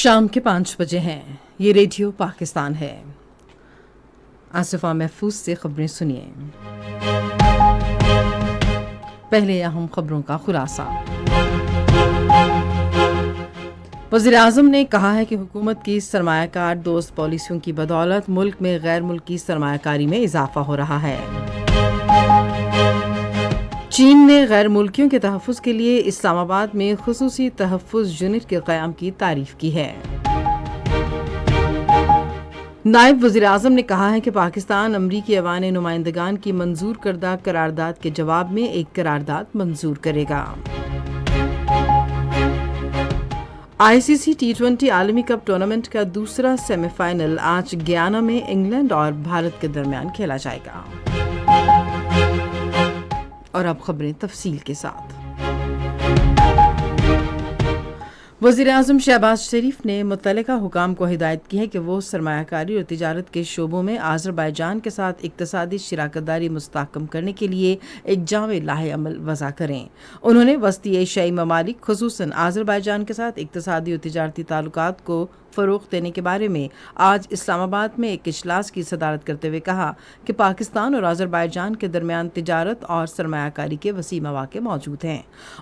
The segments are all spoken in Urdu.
شام کے 5 بجے ہیں۔ یہ ریڈیو پاکستان ہے۔ آصفہ محفوظ سے خبریں سنیے۔ پہلے اہم خبروں کا خلاصہ۔ وزیر اعظم نے کہا ہے کہ حکومت کی سرمایہ کار دوست پالیسیوں کی بدولت ملک میں غیر ملکی سرمایہ کاری میں اضافہ ہو رہا ہے۔ چین نے غیر ملکیوں کے تحفظ کے لیے اسلام آباد میں خصوصی تحفظ یونٹ کے قیام کی تعریف کی ہے۔ نائب وزیر اعظم نے کہا ہے کہ پاکستان امریکی ایوان نمائندگان کی منظور کردہ قرارداد کے جواب میں ایک قرارداد منظور کرے گا۔ ICC T20 عالمی کپ ٹورنامنٹ کا دوسرا سیمی فائنل آج گیانا میں انگلینڈ اور بھارت کے درمیان کھیلا جائے گا۔ اور اب خبریں تفصیل کے ساتھ۔ وزیر اعظم شہباز شریف نے متعلقہ حکام کو ہدایت کی ہے کہ وہ سرمایہ کاری اور تجارت کے شعبوں میں آذربائیجان کے ساتھ اقتصادی شراکت داری مستحکم کرنے کے لیے ایک جامع لاہ عمل وضع کریں۔ انہوں نے وسطی ایشیائی ممالک خصوصاً آذربائیجان کے ساتھ اقتصادی اور تجارتی تعلقات کو فروغ دینے کے بارے میں آج اسلام آباد میں ایک اجلاس کی صدارت کرتے ہوئے کہا کہ پاکستان اور آذربائیجان کے درمیان تجارت اور سرمایہ کاری کے وسیع مواقع موجود ہیں۔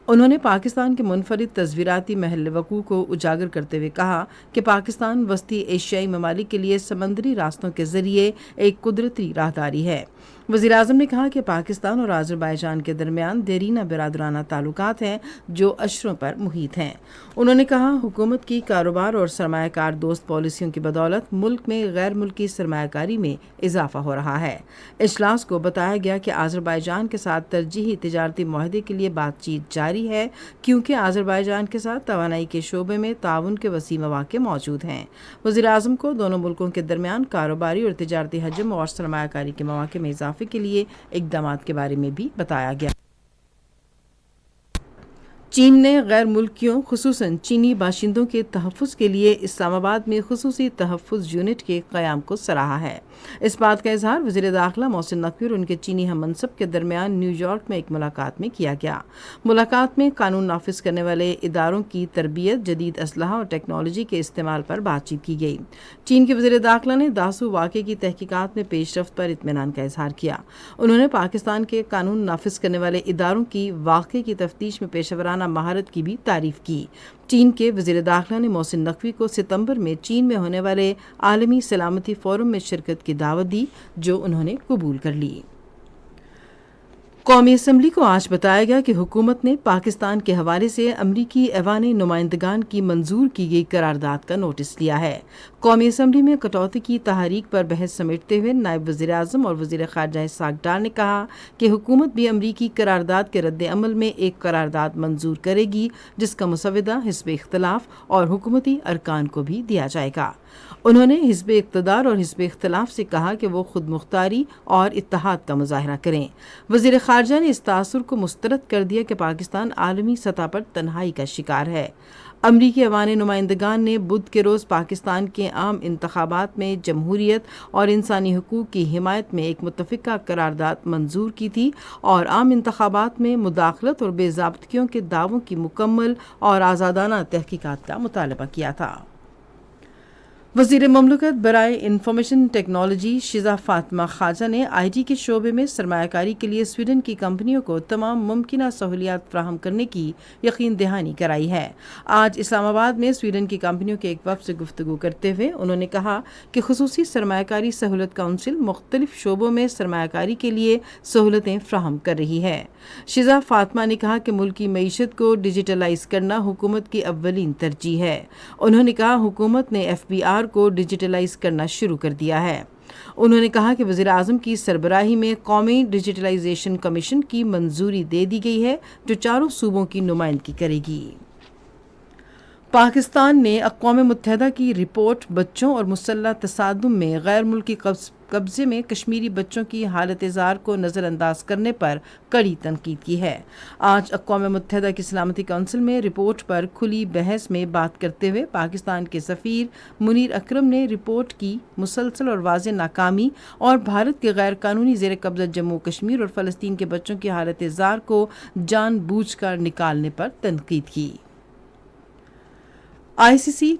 انہوں نے پاکستان کے منفرد تصویراتی محل وقوع کو اجاگر کرتے ہوئے کہا کہ پاکستان وسطی ایشیائی ممالک کے لیے سمندری راستوں کے ذریعے ایک قدرتی راہداری ہے۔ وزیر اعظم نے کہا کہ پاکستان اور آذربائیجان کے درمیان دیرینہ برادرانہ تعلقات ہیں جو اشروں پر محیط ہیں۔ انہوں نے کہا حکومت کی کاروبار اور سرمایہ کار دوست پالیسیوں کی بدولت ملک میں غیر ملکی سرمایہ کاری میں اضافہ ہو رہا ہے۔ اجلاس کو بتایا گیا کہ آذربائیجان کے ساتھ ترجیحی تجارتی معاہدے کے لیے بات چیت جاری ہے کیونکہ آذربائیجان کے ساتھ توانائی کے شعبے میں تعاون کے وسیع مواقع موجود ہیں۔ وزیر اعظم کو دونوں ملکوں کے درمیان کاروباری اور تجارتی حجم اور سرمایہ کاری کے مواقع میں اضافے کے لیے اقدامات کے بارے میں بھی بتایا گیا۔ چین نے غیر ملکیوں خصوصاً چینی باشندوں کے تحفظ کے لیے اسلام آباد میں خصوصی تحفظ یونٹ کے قیام کو سراہا ہے۔ اس بات کا اظہار وزیر داخلہ محسن نقوی اور ان کے چینی ہم منصب کے درمیان نیو یارک میں ایک ملاقات میں کیا گیا۔ ملاقات میں قانون نافذ کرنے والے اداروں کی تربیت، جدید اسلحہ اور ٹیکنالوجی کے استعمال پر بات چیت کی گئی۔ چین کے وزیر داخلہ نے داسو واقعے کی تحقیقات میں پیش رفت پر اطمینان کا اظہار کیا۔ انہوں نے پاکستان کے قانون نافذ کرنے والے اداروں کی واقعے کی تفتیش میں پیشہ ورانہ مہارت کی بھی تعریف کی۔ چین کے وزیر داخلہ نے محسن نقوی کو ستمبر میں چین میں ہونے والے عالمی سلامتی فورم میں شرکت کی دعوت دی جو انہوں نے قبول کر لی۔ قومی اسمبلی کو آج بتایا گیا کہ حکومت نے پاکستان کے حوالے سے امریکی ایوان نمائندگان کی منظور کی گئی قرارداد کا نوٹس لیا ہے۔ قومی اسمبلی میں کٹوتی کی تحریک پر بحث سمیٹتے ہوئے نائب وزیر اعظم اور وزیر خارجہ اسحاق ڈار نے کہا کہ حکومت بھی امریکی قرارداد کے رد عمل میں ایک قرارداد منظور کرے گی جس کا مسودہ حزب اختلاف اور حکومتی ارکان کو بھی دیا جائے گا۔ انہوں نے حزب اقتدار اور حزب اختلاف سے کہا کہ وہ خود مختاری اور اتحاد کا مظاہرہ کریں۔ وزیر خارجہ نے اس تاثر کو مسترد کر دیا کہ پاکستان عالمی سطح پر تنہائی کا شکار ہے۔ امریکی ایوان نمائندگان نے بدھ کے روز پاکستان کے عام انتخابات میں جمہوریت اور انسانی حقوق کی حمایت میں ایک متفقہ قرارداد منظور کی تھی اور عام انتخابات میں مداخلت اور بے ضابطگیوں کے دعووں کی مکمل اور آزادانہ تحقیقات کا مطالبہ کیا تھا۔ وزیر مملکت برائے انفارمیشن ٹیکنالوجی شیزہ فاطمہ خواجہ نے آئی ٹی کے شعبے میں سرمایہ کاری کے لیے سویڈن کی کمپنیوں کو تمام ممکنہ سہولیات فراہم کرنے کی یقین دہانی کرائی ہے۔ آج اسلام آباد میں سویڈن کی کمپنیوں کے ایک وفد سے گفتگو کرتے ہوئے انہوں نے کہا کہ خصوصی سرمایہ کاری سہولت کونسل مختلف شعبوں میں سرمایہ کاری کے لیے سہولتیں فراہم کر رہی ہے۔ شیزہ فاطمہ نے کہا کہ ملکی معیشت کو ڈیجیٹلائز کرنا حکومت کی اولین ترجیح ہے۔ انہوں نے کہا حکومت نے FBR کو ڈیجیٹلائز کرنا شروع کر دیا ہے۔ انہوں نے کہا کہ وزیر اعظم کی سربراہی میں قومی ڈیجیٹلائزیشن کمیشن کی منظوری دے دی گئی ہے جو چاروں صوبوں کی نمائندگی کرے گی۔ پاکستان نے اقوام متحدہ کی رپورٹ بچوں اور مسلح تصادم میں غیر ملکی قبضے میں کشمیری بچوں کی حالت زار کو نظر انداز کرنے پر کڑی تنقید کی ہے۔ آج اقوام متحدہ کی سلامتی کونسل میں رپورٹ پر کھلی بحث میں بات کرتے ہوئے پاکستان کے سفیر منیر اکرم نے رپورٹ کی مسلسل اور واضح ناکامی اور بھارت کے غیر قانونی زیر قبضہ جموں کشمیر اور فلسطین کے بچوں کی حالت زار کو جان بوجھ کر نکالنے پر تنقید کی۔ ICC